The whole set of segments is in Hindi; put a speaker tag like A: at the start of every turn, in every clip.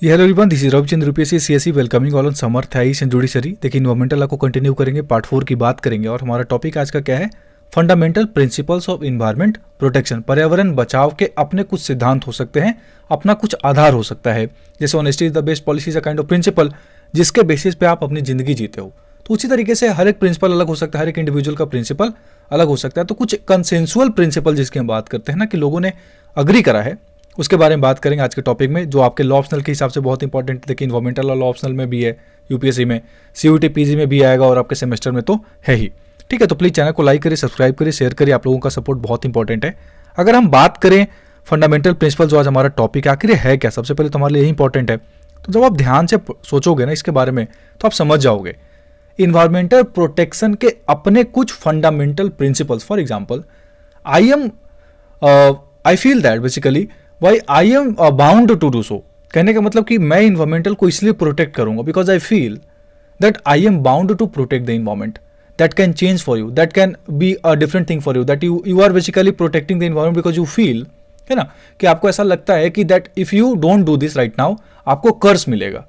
A: Hello everyone, this is Ravichandra UPSC CSC welcoming all on Samarth Ayush and judiciary. देखिए, इन्वायरमेंटल लॉ को कंटिन्यू करेंगे, पार्ट 4 की बात करेंगे और हमारा टॉपिक आज का क्या है? Fundamental principles of environment protection. पर्यावरण बचाव के अपने कुछ सिद्धांत हो सकते हैं, अपना कुछ आधार हो सकता है। जैसे honesty is the best policy is a kind of principle जिसके बेसिस पे आप अपनी जिंदगी जीते हो। तो उसी तरीके से हर एक प्रिंसिपल अलग हो सकता है, हर एक इंडिविजुअल का प्रिंसिपल अलग हो सकता है। तो कुछ कंसेंसुअल प्रिंसिपल जिसकी हम बात करते हैं ना, कि लोगों ने अग्री करा है, उसके बारे में बात करेंगे आज के टॉपिक में, जो आपके लॉ ऑप्शनल के हिसाब से बहुत इंपॉर्टेंट है। देखिए, इन्वायरमेंटल लॉ ऑप्शनल में भी है, यूपीएससी में, सीयूटी पीजी में भी आएगा और आपके सेमेस्टर में तो है ही। ठीक है, तो प्लीज चैनल को लाइक करिए, सब्सक्राइब करिए, शेयर करिए। आप लोगों का सपोर्ट बहुत इंपॉर्टेंट है। अगर हम बात करें फंडामेंटल प्रिंसिपल, जो आज हमारा टॉपिक आखिर है क्या, सबसे पहले तो हमारे लिए यही इंपॉर्टेंट है। तो जब आप ध्यान से सोचोगे ना इसके बारे में, तो आप समझ जाओगे इन्वायरमेंटल प्रोटेक्शन के अपने कुछ fundamental principles. For example, I feel that basically why I am bound to do so. कहने का मतलब कि मैं इन्वायरमेंटल को इसलिए प्रोटेक्ट करूंगा because I feel that I am bound to protect the environment. That can change for you, that can be a different thing for you, that you are basically protecting the environment because you feel, है ना, कि आपको ऐसा लगता है कि that if you don't do this right now आपको कर्ज मिलेगा,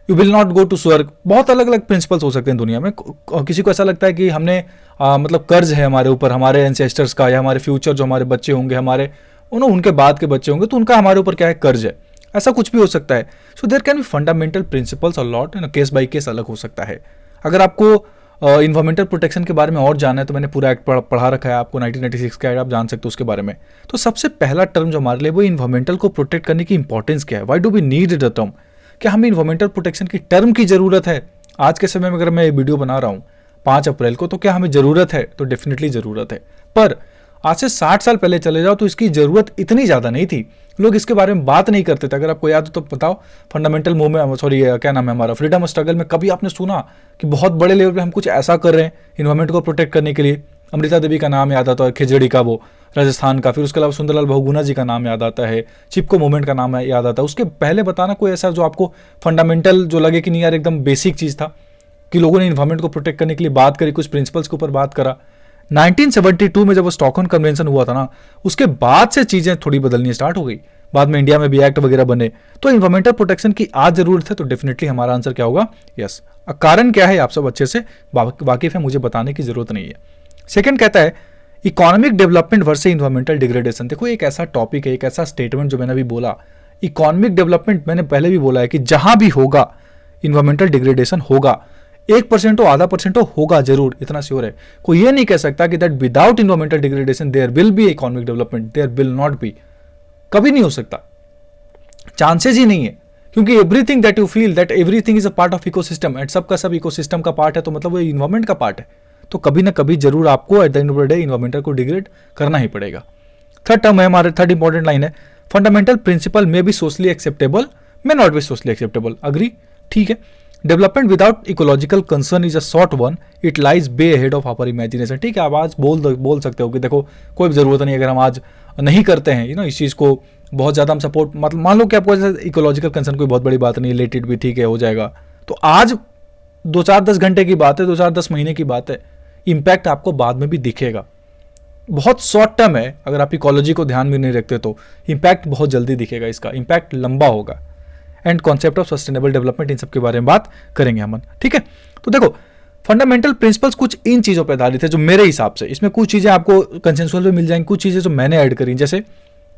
A: you will not go to स्वर्ग। बहुत अलग अलग प्रिंसिपल्स हो सकते हैं दुनिया में। किसी को ऐसा लगता है कि हमने मतलब कर्ज है हमारे ऊपर, हमारे एंसेस्टर्स का, या हमारे फ्यूचर जो हमारे बच्चे होंगे, हमारे उनके बाद के बच्चे होंगे, तो उनका हमारे ऊपर क्या है, कर्ज है। ऐसा कुछ भी हो सकता है। So there can be fundamental principles और लॉट, केस बाई केस अलग हो सकता है। अगर आपको इन्वायरमेंटल प्रोटेक्शन के बारे में और जानना है तो मैंने पूरा एक्ट पढ़ा रखा है आपको, 1996 का एक्ट, आप जान सकते हो उसके बारे में। तो सबसे पहला टर्म जो हमारे लिए वो इन्वायरमेंटल को प्रोटेक्ट करने की इंपॉर्टेंस क्या है, why do we need the term. क्या हमें इन्वायरमेंटल प्रोटेक्शन की टर्म की जरूरत है आज के समय में? अगर मैं ये वीडियो बना रहा हूँ 5 अप्रैल को, तो क्या हमें जरूरत है? तो डेफिनेटली जरूरत है। पर आज से 60 साल पहले चले जाओ तो इसकी जरूरत इतनी ज्यादा नहीं थी, लोग इसके बारे में बात नहीं करते थे। अगर आपको याद हो तो बताओ, फंडामेंटल मूवमेंट, सॉरी क्या नाम है हमारा, फ्रीडम स्ट्रगल में कभी आपने सुना कि बहुत बड़े लेवल पे हम कुछ ऐसा कर रहे हैं इन्वायरमेंट को प्रोटेक्ट करने के लिए? अमृता देवी का नाम याद आता है, खिजड़ी का, वो राजस्थान का। फिर उसके अलावा सुंदरलाल बहुगुणा जी का नाम याद आता है, चिपको मूवमेंट का नाम याद आता है। उसके पहले बताना कोई ऐसा जो आपको फंडामेंटल जो लगे कि नहीं यार एकदम बेसिक चीज था, कि लोगों ने इन्वायरमेंट को प्रोटेक्ट करने के लिए बात करी, कुछ प्रिंसिपल्स के ऊपर बात करा। 1972 में जब वो स्टॉकहोम कन्वेंशन हुआ था ना, उसके बाद से चीजें थोड़ी बदलनी स्टार्ट हो गई। बाद में इंडिया में भी एक्ट वगैरह बने। तो इन्वायरमेंटल प्रोटेक्शन की आज जरूरत है, तो डेफिनेटली हमारा आंसर क्या होगा? यस। कारण क्या है आप सब अच्छे से वाकिफ है, मुझे बताने की जरूरत नहीं है। सेकंड कहता है economic development versus environmental degradation. देखो, एक ऐसा टॉपिक है, एक ऐसा स्टेटमेंट जो मैंने अभी बोला, इकोनॉमिक डेवलपमेंट, मैंने पहले भी बोला है कि जहां भी होगा इन्वायरमेंटल डिग्रेडेशन होगा। 1% हो, आधा परसेंट हो, होगा जरूर, इतना श्योर है। कोई ये नहीं कह सकता कि that without environmental degradation there will be economic development, there will not be. कभी नहीं हो सकता, चांसेस ही नहीं है। क्योंकि everything that you feel that everything is a part of ecosystem, and सबका सब इकोसिस्टम का पार्ट है, तो मतलब वो इन्वायरमेंट का पार्ट है। तो कभी ना कभी जरूर आपको at the end of the day environmental को डिग्रेड करना ही पड़ेगा। थर्ड टर्म है हमारे, थर्ड इंपॉर्टेंट लाइन है, fundamental principle may be socially acceptable, may not be socially acceptable. Agree, ठीक है। Development without ecological concern is a short one, it lies way ahead of our imagination. ठीक है, आप आज बोल सकते हो कि देखो कोई जरूरत नहीं, अगर हम आज नहीं करते हैं इस चीज को बहुत ज्यादा हम सपोर्ट, मतलब मान लो कि आपको इकोलॉजिकल कंसर्न कोई बहुत बड़ी बात नहीं है, लेट इट भी, ठीक है, हो जाएगा। तो आज 2-4-10 घंटे की बात है, 2-4-10 महीने की बात है, इंपैक्ट आपको बाद में भी दिखेगा। बहुत शॉर्ट टर्म है, अगर आप इकोलॉजी को ध्यान में नहीं रखते तो इंपैक्ट बहुत जल्दी दिखेगा, इसका इंपैक्ट लंबा होगा। And concept of sustainable development, इन सब के बारे में बात करेंगे हम, ठीक है। तो देखो, फंडामेंटल प्रिंसिपल्स कुछ इन चीजों पर आधारित है जो मेरे हिसाब से, इसमें कुछ चीजें आपको कंसेंसुअल में मिल जाएंगी, कुछ चीजें जो मैंने ऐड करी, जैसे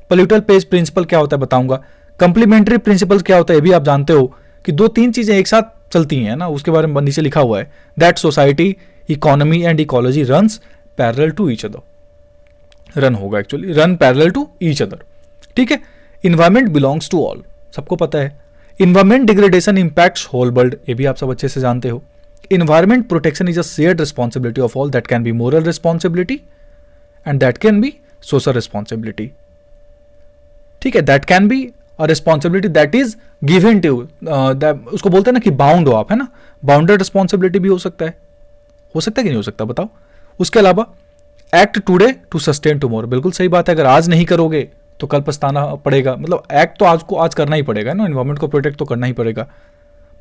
A: पोल्यूटर पेज प्रिंसिपल क्या होता है बताऊंगा, कंप्लीमेंट्री प्रिंसिपल क्या होता है ये भी आप जानते हो, कि 2-3 चीजें एक साथ चलती हैं ना, उसके बारे में नीचे लिखा हुआ है, that society, economy and ecology runs parallel to each other. Run होगा actually, run parallel to each other, ठीक है। इन्वायरमेंट बिलोंग्स टू ऑल, सबको पता है। Environment degradation impacts whole world, ये भी आप सब अच्छे से जानते हो। Environment protection is a shared responsibility of all, that can be moral responsibility and that can be social responsibility, ठीक है। That can be a responsibility that is given to, उसको बोलते हैं ना कि बाउंड हो आप, है ना, बाउंडेड रिस्पॉन्सिबिलिटी भी हो सकता है कि नहीं हो सकता, बताओ। उसके अलावा act today to sustain tomorrow, बिल्कुल सही बात है, अगर आज नहीं करोगे तो कल पछताना पड़ेगा, मतलब एक्ट तो आज करना ही पड़ेगा ना, एनवायरमेंट को प्रोटेक्ट तो करना ही पड़ेगा।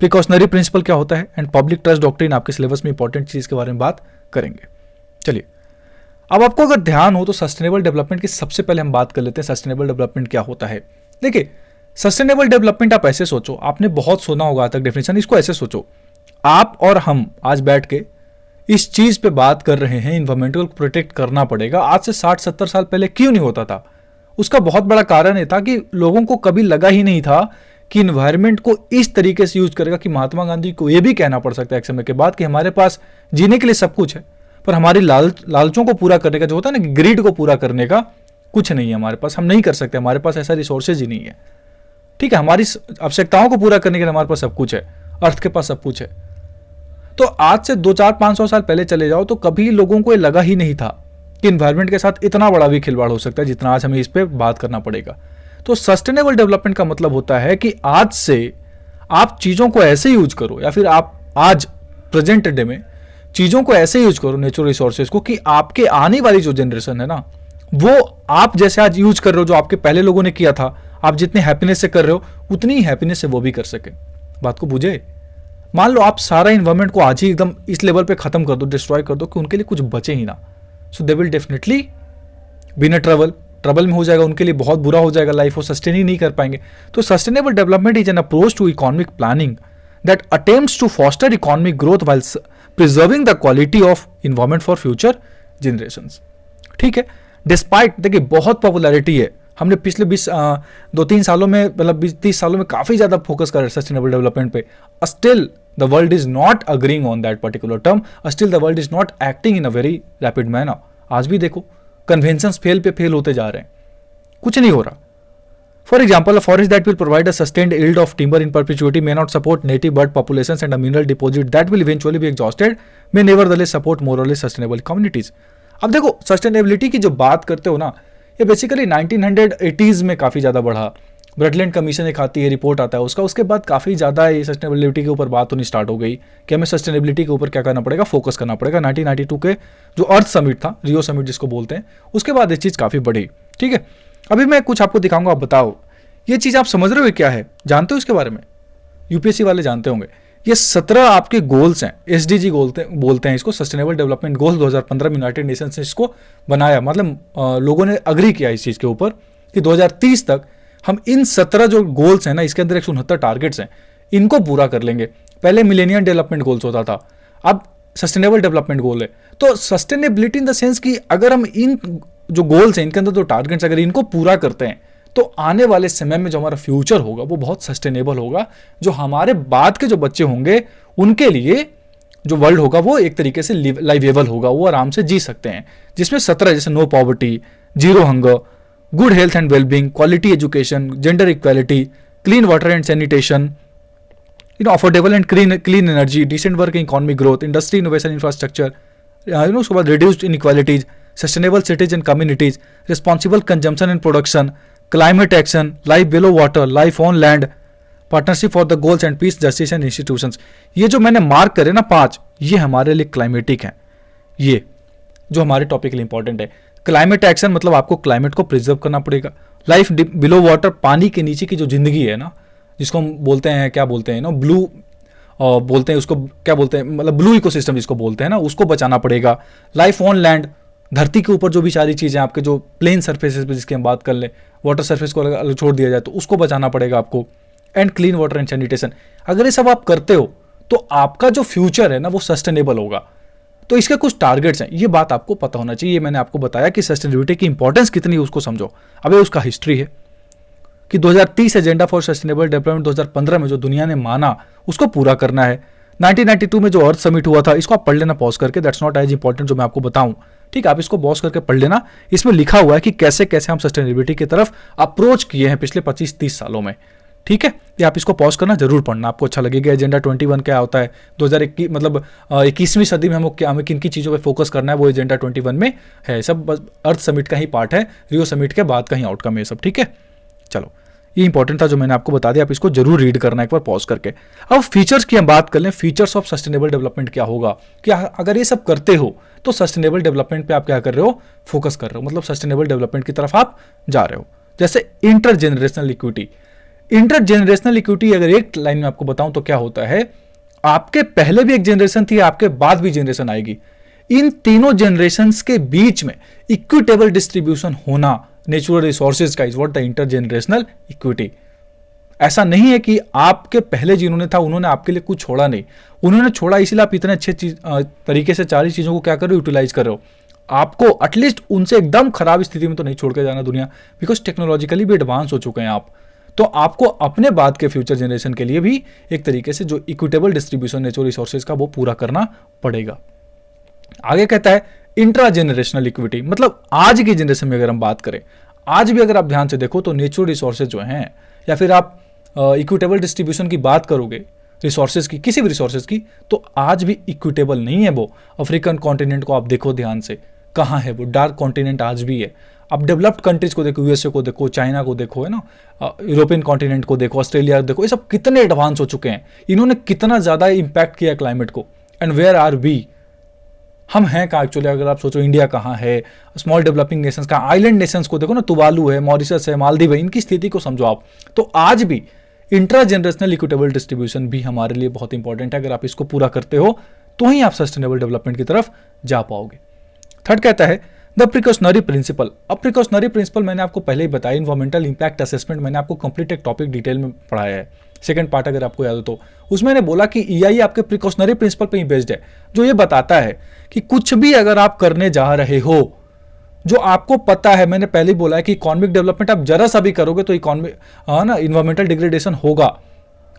A: प्रिकॉशनरी प्रिंसिपल क्या होता है, एंड पब्लिक ट्रस्ट डॉक्ट्रिन आपके सिलेबस में इंपॉर्टेंट चीज के बारे में बात करेंगे। चलिए, अब आपको अगर ध्यान हो तो सस्टेनेबल डेवलपमेंट की सबसे पहले हम बात कर लेते हैं, सस्टेनेबल डेवलपमेंट क्या होता है। देखिए, सस्टेनेबल डेवलपमेंट आप ऐसे सोचो, आपने बहुत सुना होगा आज तक डेफिनेशन, इसको ऐसे सोचो, आप और हम आज बैठ के इस चीज पे बात कर रहे हैं, इन्वायरमेंट को प्रोटेक्ट करना पड़ेगा। आज से 60-70 साल पहले क्यों नहीं होता था? उसका बहुत बड़ा कारण ये था कि लोगों को कभी लगा ही नहीं था कि इन्वायरमेंट को इस तरीके से यूज करेगा कि महात्मा गांधी को यह भी कहना पड़ सकता है एक समय के बाद कि हमारे पास जीने के लिए सब कुछ है, पर हमारी लालचों को पूरा करने का जो होता है ना, ग्रीड को पूरा करने का कुछ नहीं है हमारे पास, हम नहीं कर सकते, हमारे पास ऐसा रिसोर्सेज ही नहीं है। ठीक है, हमारी आवश्यकताओं को पूरा करने के लिए हमारे पास सब कुछ है, अर्थ के पास सब कुछ है। तो आज से 200-400-500 साल पहले चले जाओ तो कभी लोगों को ये लगा ही नहीं था कि इन्वायरमेंट के साथ इतना बड़ा भी खिलवाड़ हो सकता है जितना आज हमें इस पे बात करना पड़ेगा। तो सस्टेनेबल डेवलपमेंट का मतलब होता है कि आज से आप चीजों को ऐसे यूज करो, या फिर आप आज प्रेजेंट डे में चीजों को ऐसे यूज करो, नेचुरल रिसोर्सेज को, कि आपके आने वाली जो जनरेशन है ना, वो आप जैसे आज यूज कर रहे हो, जो आपके पहले लोगों ने किया था, आप जितने हैप्पीनेस से कर रहे हो उतनी ही हैप्पीनेस से वो भी कर सके। बात को बुझे? मान लो आप सारा इन्वायरमेंट को आज ही एकदम इस लेवल पे खत्म कर दो, डिस्ट्रॉय कर दो कि उनके लिए कुछ बचे ही ना, so they will definitely be in trouble में हो जाएगा, उनके लिए बहुत बुरा हो जाएगा लाइफ, वो सस्टेन ही नहीं कर पाएंगे। तो sustainable development is an approach to economic planning that attempts to foster economic growth while preserving the quality of environment for future generations. ठीक है, डिस्पाइट, देखिए बहुत पॉपुलैरिटी है, हमने पिछले 2-3 सालों में, मतलब 20-30 सालों में काफी ज्यादा फोकस कर रहे हैं सस्टेनेबल डेवलपमेंट पे। Still the world is not agreeing on that particular term, still the world is not acting in a very rapid manner. आज भी देखो कन्वेंशंस फेल पे फेल होते जा रहे हैं, कुछ नहीं हो रहा। For example, a forest that will provide a sustained yield of timber in perpetuity may not support native bird populations, and a mineral deposit that will eventually be exhausted may nevertheless support morally sustainable communities. अब देखो सस्टेनेबिलिटी की जो बात करते हो ना, ये बेसिकली 1980s में काफ़ी ज़्यादा बढ़ा। ब्रडलैंड कमीशन एक आती है, रिपोर्ट आता है उसका, उसके बाद काफ़ी ज़्यादा ये सस्टेनेबिलिटी के ऊपर बात होनी स्टार्ट हो गई कि हमें सस्टेनेबिलिटी के ऊपर क्या करना पड़ेगा, फोकस करना पड़ेगा। 1992 के जो अर्थ समिट था, रियो समिट जिसको बोलते हैं, उसके बाद ये चीज़ काफ़ी बढ़ी। ठीक है, अभी मैं कुछ आपको दिखाऊंगा, आप बताओ ये चीज़ आप समझ रहे हो क्या है, जानते हो इसके बारे में? यूपीएससी वाले जानते होंगे। ये 17 आपके गोल्स हैं, एसडीजी बोलते हैं इसको, सस्टेनेबल डेवलपमेंट गोल 2015 में यूनाइटेड नेशंस ने इसको बनाया। मतलब लोगों ने अग्री किया इस चीज़ के ऊपर कि 2030 तक हम इन 17 जो गोल्स हैं ना, इसके अंदर 169 टारगेट्स हैं, इनको पूरा कर लेंगे। पहले मिलेनियम डेवलपमेंट गोल्स होता था, अब सस्टेनेबल डेवलपमेंट गोल है। तो सस्टेनेबिलिटी इन द सेंस कि अगर हम इन जो गोल्स हैं, इनके अंदर जो टारगेट्स, अगर इनको पूरा करते हैं तो आने वाले समय में जो हमारा फ्यूचर होगा वो बहुत सस्टेनेबल होगा। जो हमारे बाद के जो बच्चे होंगे उनके लिए जो वर्ल्ड होगा वो एक तरीके से लाइवेबल होगा, वो आराम से जी सकते हैं। जिसमें 17 जैसे no poverty, zero hunger, good health and wellbeing, quality education, gender equality, clean water and sanitation, affordable and clean energy, decent work, economic growth, industry, innovation, infrastructure, उसके बाद reduced inequalities, sustainable cities and communities, responsible consumption and production, climate action, life below water, life on land, partnership for the goals and peace, justice and institutions. ये जो मैंने मार्क करे ना 5, ये हमारे लिए क्लाइमेटिक हैं, ये जो हमारे टॉपिक के लिए इंपॉर्टेंट है। क्लाइमेट एक्शन मतलब आपको क्लाइमेट को प्रिजर्व करना पड़ेगा। लाइफ बिलो वाटर, पानी के नीचे की जो जिंदगी है ना, जिसको हम बोलते हैं, क्या बोलते हैं ना, ब्लू बोलते हैं उसको, क्या बोलते हैं, मतलब ब्लू इकोसिस्टम जिसको बोलते हैं ना, उसको बचाना पड़ेगा। लाइफ ऑन लैंड, धरती के ऊपर जो भी सारी चीज़ें आपके जो प्लेन सर्फेसेस पे जिसकी हम बात कर लें, वाटर सर्फेस को अलग छोड़ दिया जाए तो उसको बचाना पड़ेगा आपको। And clean water and sanitation, अगर ये सब आप करते हो तो आपका जो फ्यूचर है ना वो सस्टेनेबल होगा। तो इसके कुछ टारगेट्स हैं, ये बात आपको पता होना चाहिए। मैंने आपको बताया कि सस्टेनेबिलिटी की इंपॉर्टेंस कितनी है, उसको समझो। अब ये उसका हिस्ट्री है कि 2030 एजेंडा फॉर सस्टेनेबल डेवलपमेंट 2015 में जो दुनिया ने माना उसको पूरा करना है। 1992 में जो अर्थ समिट हुआ था, इसको आप पढ़ लेना पॉज करके, दैट्स नॉट एज इंपॉर्टेंट जो मैं आपको बताऊं। ठीक है, आप इसको पॉज करके पढ़ लेना, इसमें लिखा हुआ है कि कैसे कैसे हम सस्टेनेबिलिटी की तरफ अप्रोच किए हैं पिछले 25-30 सालों में। ठीक है, ये आप इसको पॉज करना, जरूर पढ़ना, आपको अच्छा लगेगा। एजेंडा 21 क्या होता है, 2021 मतलब 21वीं सदी में हमें किन की चीज़ों पे फोकस करना है, वो एजेंडा 21 में है। सब अर्थ समिट का ही पार्ट है, रियो समिट के बाद का ही आउटकम है सब। ठीक है, चलो ये इंपॉर्टेंट था जो मैंने आपको बता दिया, आप इसको जरूर रीड करना एक बार पॉज करके। अब फीचर्स की हम बात कर लें, फीचर्स ऑफ सस्टेनेबल डेवलपमेंट क्या होगा, कि अगर ये सब करते हो तो सस्टेनेबल डेवलपमेंट पे आप क्या कर रहे हो, फोकस कर रहे हो, मतलब सस्टेनेबल डेवलपमेंट की तरफ आप जा रहे हो। जैसे inter generational equity, inter generational equity अगर एक लाइन में आपको बताऊं तो क्या होता है, आपके पहले भी एक जनरेशन थी, आपके बाद भी जनरेशन आएगी, इन तीनों जनरेशन के बीच में इक्विटेबल डिस्ट्रीब्यूशन होना नेचुरल रिसोर्सेज का, is what the inter generational equity. ऐसा नहीं है कि आपके पहले जिन्होंने था उन्होंने आपके लिए कुछ छोड़ा नहीं, उन्होंने छोड़ा इसीलिए आप इतने अच्छे तरीके से सारी चीज़ों को क्या कर रहे हो, यूटिलाइज कर रहे हो। आपको एटलीस्ट उनसे एकदम खराब स्थिति में तो नहीं छोड़ के जाना दुनिया, बिकॉज टेक्नोलॉजिकली भी एडवांस हो चुके हैं आप। तो आपको अपने बाद के फ्यूचर जनरेशन के लिए भी एक तरीके से जो इक्विटेबल डिस्ट्रीब्यूशन नेचुरल रिसोर्सेज का वो पूरा करना पड़ेगा। आगे कहता है इंट्रा जनरेशनल इक्विटी, मतलब आज की जनरेशन में अगर हम बात करें, आज भी अगर आप ध्यान से देखो तो नेचुरल रिसोर्सेज जो हैं, या फिर आप इक्विटेबल डिस्ट्रीब्यूशन की बात करोगे रिसोर्सेज की, किसी भी रिसोर्सेज की, तो आज भी इक्विटेबल नहीं है वो। अफ्रीकन कॉन्टिनेंट को आप देखो ध्यान से, कहाँ है वो, डार्क कॉन्टिनेंट आज भी है। अब डेवलप्ड कंट्रीज को देखो, यूएसए को देखो, चाइना को देखो, है ना, यूरोपियन कॉन्टिनेंट को देखो, ऑस्ट्रेलिया देखो, ये सब कितने एडवांस हो चुके हैं, इन्होंने कितना ज़्यादा इंपैक्ट किया क्लाइमेट को। एंड वेयर आर वी, हम हैं कहाँ एक्चुअली, अगर आप सोचो इंडिया कहाँ है, स्मॉल डेवलपिंग नेशंस कहाँ, आइलैंड नेशंस को देखो ना, तुवालू है, मॉरिशस है, मालदीव है, इनकी स्थिति को समझो आप। तो आज भी इंट्रा जनरेशनल इक्विटेबल डिस्ट्रीब्यूशन भी हमारे लिए बहुत इंपॉर्टेंट है। अगर आप इसको पूरा करते हो तो ही आप सस्टेनेबल डेवलपमेंट की तरफ जा पाओगे। थर्ड कहता है द प्रिकॉशनरी प्रिंसिपल। अब प्रिकॉशनरी प्रिंसिपल मैंने आपको पहले ही बताया, इन्वायरमेंटल इंपैक्ट असेसमेंट मैंने आपको कंप्लीट एक टॉपिक डिटेल में पढ़ाया है, सेकंड पार्ट अगर आपको याद हो तो। उसमें मैंने बोला कि ईआई आपके प्रिकॉशनरी प्रिंसिपल पे ही बेस्ड है, जो ये बताता है कि कुछ भी अगर आप करने जा रहे हो जो आपको पता है, मैंने पहले ही बोला है कि इकोनॉमिक डेवलपमेंट आप जरा सा भी करोगे तो इकोनॉमिक ना इन्वायरमेंटल डिग्रेडेशन होगा।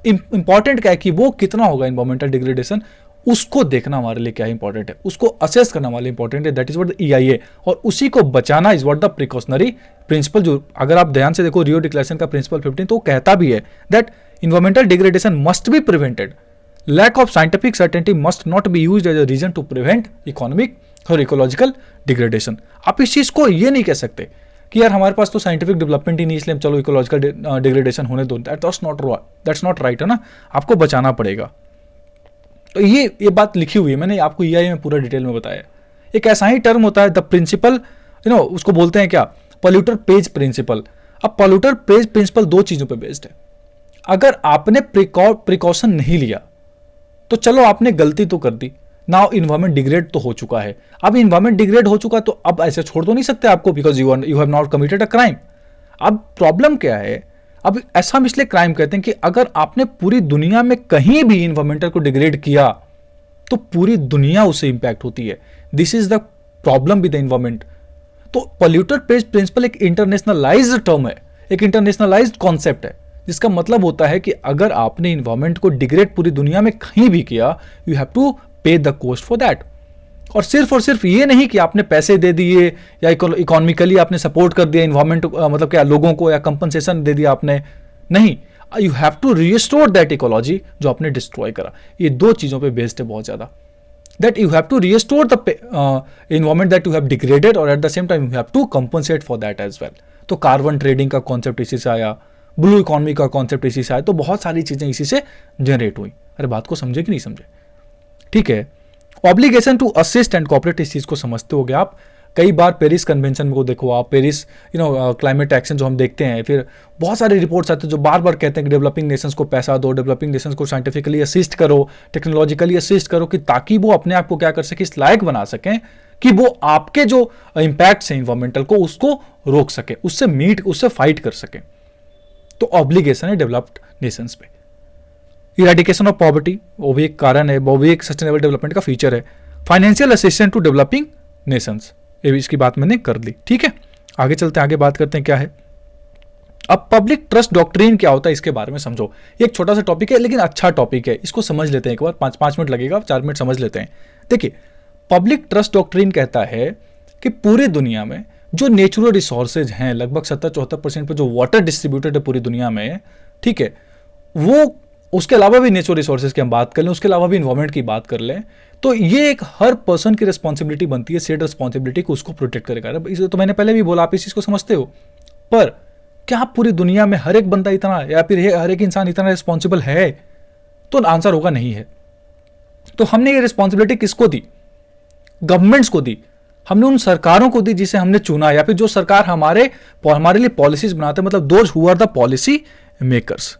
A: इंपॉर्टेंट क्या है कि वो कितना होगा इन्वायरमेंटल डिग्रेडेशन, उसको देखना हमारे लिए क्या इंपॉर्टेंट है, उसको असेस करना हमारे लिए इंपॉर्टेंट है। That is what the EI है, और उसी को बचाना is what the precautionary principle. जो अगर आप ध्यान से देखो रियो डिक्लेरेशन का प्रिंसिपल 15, तो वो कहता भी है that environmental degradation must be prevented, lack of scientific certainty must not be used as a reason to prevent economic और इकोलॉजिकल डिग्रेडेशन। आप इस चीज को ये नहीं कह सकते कि यार हमारे पास तो साइंटिफिक डेवलपमेंट ही नहीं, इसलिए चलो इकोलॉजिकल डिग्रेडेशन होने दो। दैट्स नॉट राइट, है ना, आपको बचाना पड़ेगा। तो ये बात लिखी हुई है, मैंने आपको ईआई में पूरा डिटेल में बताया। एक ऐसा ही टर्म होता है द प्रिंसिपल, उसको बोलते हैं क्या, पॉल्यूटर पेज प्रिंसिपल। अब पॉल्यूटर पेज प्रिंसिपल दो चीजों पे बेस्ड है। अगर आपने प्रिकॉशन नहीं लिया तो चलो आपने गलती तो कर दी, नाउ इन्वायरमेंट डिग्रेड तो हो चुका है। अब इन्वायरमेंट डिग्रेड हो चुका तो अब ऐसे छोड़ तो नहीं सकते आपको, because you have not committed a crime. अब प्रॉब्लम क्या है, अब ऐसा हम इसलिए क्राइम कहते हैं कि अगर आपने पूरी दुनिया में कहीं भी इन्वायरमेंटल को डिग्रेड किया तो पूरी दुनिया उससे इंपैक्ट होती है। This is the problem with the environment. तो पॉल्यूटर पेज प्रिंसिपल एक इंटरनेशनलाइज्ड टर्म है, एक इंटरनेशनलाइज्ड कॉन्सेप्ट है, जिसका मतलब होता है कि अगर आपने इन्वायरमेंट को डिग्रेड पूरी दुनिया में कहीं भी किया, यू हैव टू पे द कॉस्ट फॉर दैट। और सिर्फ ये नहीं कि आपने पैसे दे दिए या इकोनॉमिकली आपने सपोर्ट कर दिया इन्वायरमेंट, मतलब क्या लोगों को, या कंपनसेशन दे दिया आपने, नहीं, you have to restore that ecology जो आपने डिस्ट्रॉय करा। ये दो चीजों पे बेस्ड है बहुत ज्यादा, that you have to restore the environment that you have degraded, और at the same time you have to compensate for that as well. तो कार्बन ट्रेडिंग का कॉन्सेप्ट इसी से आया, ब्लू इकोनॉमी का कॉन्सेप्ट इसी से आया, तो बहुत सारी चीजें इसी से जनरेट हुई। अरे बात को समझे कि नहीं समझे, ठीक है। Obligation to assist and cooperate, इस चीज को समझते हो गए आप। कई बार पेरिस कन्वेंशन को देखो आप, पेरिस क्लाइमेट एक्शन जो हम देखते हैं, फिर बहुत सारे रिपोर्ट्स आते हैं जो बार बार कहते हैं कि डेवलपिंग नेशंस को पैसा दो, डेवलपिंग नेशंस को साइंटिफिकली असिस्ट करो, टेक्नोलॉजिकली असिस्ट करो, कि ताकि वो अपने आप को क्या कर सके, इस लायक बना सकें कि वो आपके जो इम्पैक्ट्स हैं इन्वायरमेंटल को, उसको रोक सके, उससे फाइट कर सके। तो ऑब्लिगेशन है डेवलप्ड नेशंस पे। इरेडिकेशन ऑफ पॉवर्टी, वो भी एक कारण है, वो भी एक सस्टेनेबल डेवलपमेंट का फीचर है। Financial assistance to developing nations, ये भी इसकी बात मैंने कर ली, ठीक है। आगे चलते हैं, आगे बात करते हैं क्या है। अब पब्लिक ट्रस्ट डॉक्ट्रिन क्या होता है इसके बारे में समझो। ये एक छोटा सा टॉपिक है लेकिन अच्छा टॉपिक है, इसको समझ लेते हैं एक बार, 5 मिनट लगेगा, 4 मिनट समझ लेते हैं। देखिए, पब्लिक ट्रस्ट डॉक्ट्रिन कहता है कि पूरी दुनिया में जो नेचुरल रिसोर्सेज हैं, लगभग 70-74% पे जो वाटर डिस्ट्रीब्यूटेड है पूरी दुनिया में, ठीक है, वो उसके अलावा भी नेचुरल रिसोर्सेज की हम बात कर लें, उसके अलावा भी इन्वायरमेंट की बात कर लें, तो ये एक हर पर्सन की रिस्पॉन्सिबिलिटी बनती है, शेयर्ड रिस्पॉन्सिबिलिटी को उसको प्रोटेक्ट करेगा। इसे तो मैंने पहले भी बोला, आप इस चीज को समझते हो, पर क्या पूरी दुनिया में हर एक बंदा इतना, या फिर हर एक इंसान इतना रिस्पॉन्सिबल है? तो आंसर होगा नहीं है। तो हमने ये रिस्पॉन्सिबिलिटी किसको दी? गवर्नमेंट्स को दी, हमने उन सरकारों को दी जिसे हमने चुना, या फिर जो सरकार हमारे लिए पॉलिसीज बनाते हैं, मतलब those who are the policy makers.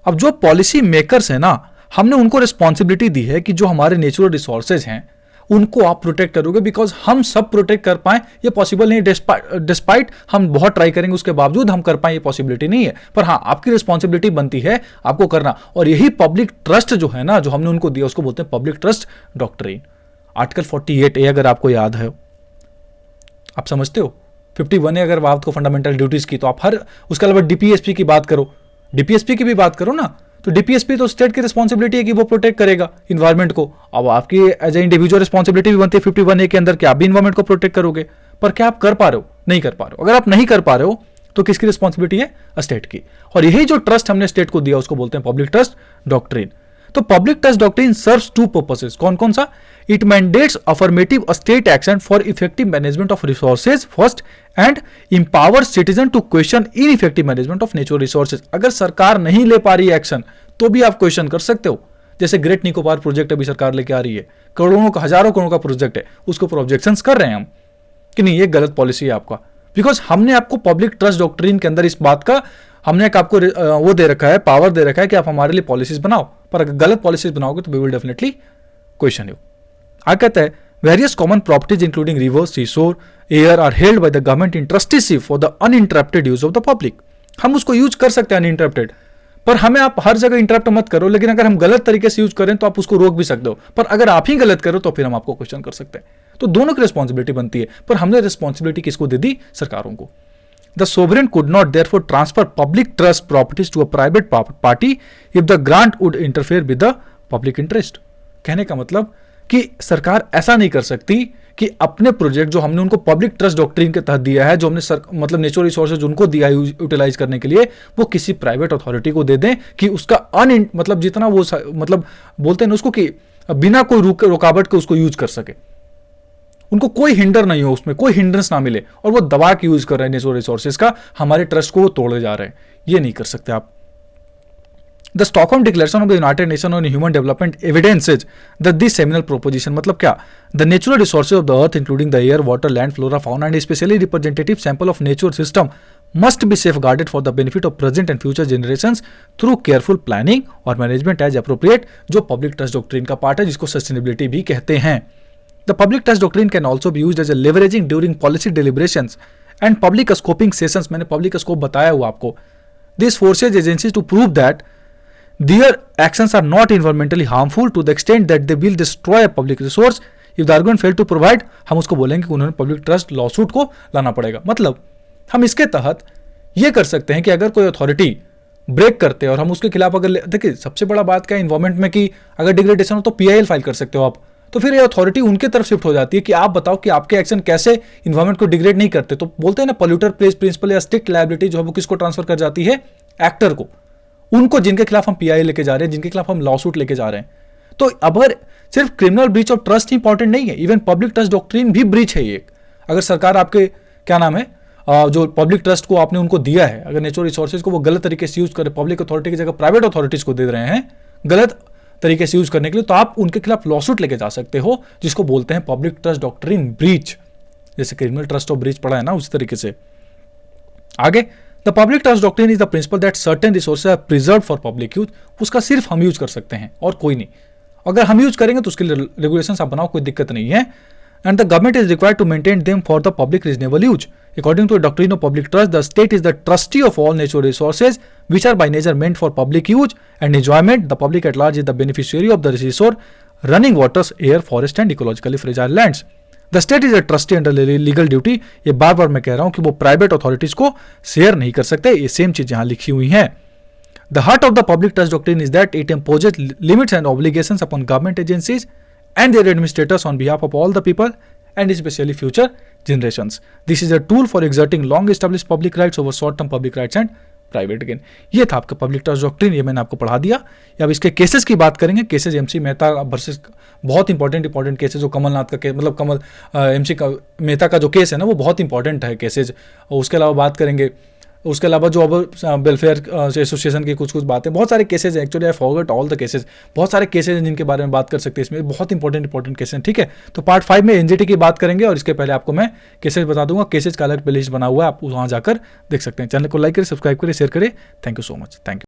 A: अब जो पॉलिसी मेकर्स है ना, हमने उनको रिस्पॉन्सिबिलिटी दी है कि जो हमारे नेचुरल रिसोर्सेज हैं उनको आप प्रोटेक्ट करोगे, बिकॉज हम सब प्रोटेक्ट कर पाए ये पॉसिबल नहीं, डिस्पाइट हम बहुत ट्राई करेंगे उसके बावजूद हम कर पाए ये पॉसिबिलिटी नहीं है। पर हाँ, आपकी रिस्पॉन्सिबिलिटी बनती है आपको करना, और यही पब्लिक ट्रस्ट जो है ना, जो हमने उनको दिया, उसको बोलते हैं public trust doctrine. Article 48A अगर आपको याद है, आप समझते हो, 51A अगर बात को फंडामेंटल ड्यूटीज की, तो आप हर, उसके अलावा डीपीएसपी की बात करो, डीपीएसपी की भी बात करो ना, तो डीपीएसपी तो स्टेट की रिस्पॉन्सिबिलिटी है कि वो प्रोटेक्ट करेगा इन्वायरमेंट को। अब आपकी एज ए इंडिविजुअल रिस्पॉन्सिबिलिटी भी बनती है 51A के अंदर कि आप भी इन्वायरमेंट को प्रोटेक्ट करोगे, पर क्या आप कर पा रहे हो? नहीं कर पा रहे हो। अगर आप नहीं कर पा रहे हो तो किसकी रिस्पॉन्सिबिलिटी है? स्टेट की। और यही जो ट्रस्ट हमने स्टेट को दिया उसको बोलते हैं पब्लिक ट्रस्ट डॉक्ट्रिन। तो public trust doctrine serves two purposes. कौन कौन सा? It mandates affirmative state action for effective management of resources first, and empower citizen to question ineffective management of natural resources. अगर सरकार नहीं ले पा रही एक्शन तो भी आप क्वेश्चन कर सकते हो। जैसे ग्रेट निकोबार प्रोजेक्ट अभी सरकार लेके आ रही है, करोड़ों का, हजारों करोड़ों का प्रोजेक्ट है, उसके ऊपर ऑब्जेक्शंस कर रहे हैं हम कि नहीं ये गलत पॉलिसी है आपका, बिकॉज हमने आपको पब्लिक ट्रस्ट डॉक्ट्रिन के अंदर इस बात का हमने आपको वो दे रखा है, पावर दे रखा है कि आप हमारे लिए पॉलिसीज बनाओ, पर अगर गलत पॉलिसीज बनाओगे तो we will definitely question you. आगे कहता है various common properties including rivers, seashore, air are held by the government in trusteeship for the uninterrupted use of the public. हम उसको यूज कर सकते हैं अनइंटरप्टेड, पर हमें आप हर जगह इंटरप्ट मत करो, लेकिन अगर हम गलत तरीके से यूज करें तो आप उसको रोक भी सकते हो, पर अगर आप ही गलत करो तो फिर हम आपको क्वेश्चन कर सकते हैं। तो दोनों की रिस्पॉन्सिबिलिटी बनती है, पर हमने रिस्पॉन्सिबिलिटी किसको दे दी? सरकारों को। The sovereign could not therefore transfer public trust properties to a private party if the grant would interfere with the public interest। कहने का मतलब कि सरकार ऐसा नहीं कर सकती कि अपने प्रोजेक्ट जो हमने उनको पब्लिक ट्रस्ट डॉक्ट्रिन के तहत दिया है, जो हमने मतलब नेचुरल रिसोर्सेज उनको दिया है यूटिलाइज करने के लिए, वो किसी प्राइवेट अथॉरिटी को दे दें कि उसका मतलब जितना वो मतलब बोलते हैं ना उसको कि बिना कोई रुकावट के उसको यूज कर सके, उनको कोई हिंडर नहीं हो, उसमें कोई हिंड्रेंस ना मिले, और वो दबा के यूज कर रहे हैं नेचुरल रिसोर्सेज का, हमारे ट्रस्ट को वो तोड़े जा रहे हैं। ये नहीं कर सकते आप। The Stockholm declaration of the United nation on human development evidences that this seminal proposition, मतलब क्या? The natural resources of the earth including the air, water, land, flora, fauna and specially representative sample of natural system must be safeguarded for the benefit of present and future generations through careful planning और management as appropriate, जो पब्लिक ट्रस्ट डॉक्ट्रिन का पार्ट है, जिसको सस्टेनेबिलिटी भी कहते हैं। The public trust doctrine can also be used as a leveraging during policy deliberations and public scoping sessions। मैंने public scope बताया हुआ आपको। This forces agencies to prove that their actions are not environmentally harmful to the extent that they will destroy a public resource। If the argument fail to provide, हम उसको बोलेंगे कि उन्होंने पब्लिक ट्रस्ट लॉसूट को लाना पड़ेगा। मतलब हम इसके तहत ये कर सकते हैं कि अगर कोई अथॉरिटी ब्रेक करते हैं और हम उसके खिलाफ अगर, देखिए सबसे बड़ा बात क्या है इन्वायरमेंट में कि अगर डिग्रेडेशन हो तो PIL फाइल कर सकते हो आप, तो फिर ये अथॉरिटी उनके तरफ शिफ्ट हो जाती है कि आप बताओ कि आपके एक्शन कैसे इन्वायरमेंट को डिग्रेड नहीं करते। तो बोलते हैं ना पॉल्यूटर पेज प्रिंसिपल या स्ट्रिक्ट लायबिलिटी जो है वो किसको ट्रांसफर कर जाती है? एक्टर को, उनको जिनके खिलाफ हम PIL लेके जा रहे हैं, जिनके खिलाफ हम लॉसूट लेके जा रहे हैं। तो अगर सिर्फ criminal breach of trust important नहीं है, इवन पब्लिक ट्रस्ट डॉक्ट्रिन भी ब्रीच है ये। अगर सरकार आपके क्या नाम है जो पब्लिक ट्रस्ट को आपने उनको दिया है, अगर नेचुरल रिसोर्सेज को वो गलत तरीके से यूज करे, पब्लिक अथॉरिटी की जगह प्राइवेट अथॉरिटीज को दे रहे हैं गलत तरीके से यूज करने के लिए, तो आप उनके खिलाफ लॉसूट लेके जा सकते हो, जिसको बोलते हैं पब्लिक ट्रस्ट डॉक्ट्रिन ब्रीच। जैसे क्रिमिनल ट्रस्ट ऑफ ब्रीच पढ़ा है ना, उस तरीके से। आगे, the public trust doctrine is the principle that certain resources are preserve for public use. उसका सिर्फ हम यूज कर सकते हैं और कोई नहीं। अगर हम यूज करेंगे तो उसके लिए रेगुलेशंस आप बनाओ, कोई दिक्कत नहीं है। And the government is required to maintain them for the public reasonable use. According to the doctrine of public trust, the state is the trustee of all natural resources which are by nature meant for public use and enjoyment. The public at large is the beneficiary of the resource, running waters, air, forest and ecologically fragile lands. The state is a trustee under legal duty. ये बार बार मैं कह रहा हूँ कि वो प्राइवेट अथॉरिटीज को शेयर नहीं कर सकते। ये सेम चीज यहाँ लिखी हुई है। The heart of the public trust doctrine is that it imposes limits and obligations upon government agencies and their administrators on behalf of all the people and especially future generations. This is a tool for exerting long established public rights over short term public rights and private gain। ये था आपका पब्लिक ट्रस्ट डॉक्ट्रिन, ये मैंने आपको पढ़ा दिया। अब इसके केसेस की बात करेंगे। केसेस MC मेहता वर्सेस, बहुत इंपॉर्टेंट केसेस, जो कमलनाथ का केस, मतलब कमल MC मेहता का जो केस है ना, वो बहुत इंपॉर्टेंट है केसेज। उसके अलावा बात करेंगे, उसके अलावा जो अब वेलफेयर एसोसिएशन की कुछ बातें, बहुत सारे केसेज हैं। Actually I forgot all the cases, बहुत सारे केसेज हैं जिनके बारे में बात कर सकते हैं इसमें, बहुत इंपॉर्टेंट केसेज हैं। ठीक है, तो पार्ट 5 में NGT की बात करेंगे, और इसके पहले आपको मैं केसेज बता दूंगा। केसेज का अलग प्लेलिस्ट बना हुआ है, आप वहाँ जाकर देख सकते हैं। चैनल को लाइक करें, सब्सक्राइब करें, शेयर करें। Thank you so much. Thank you.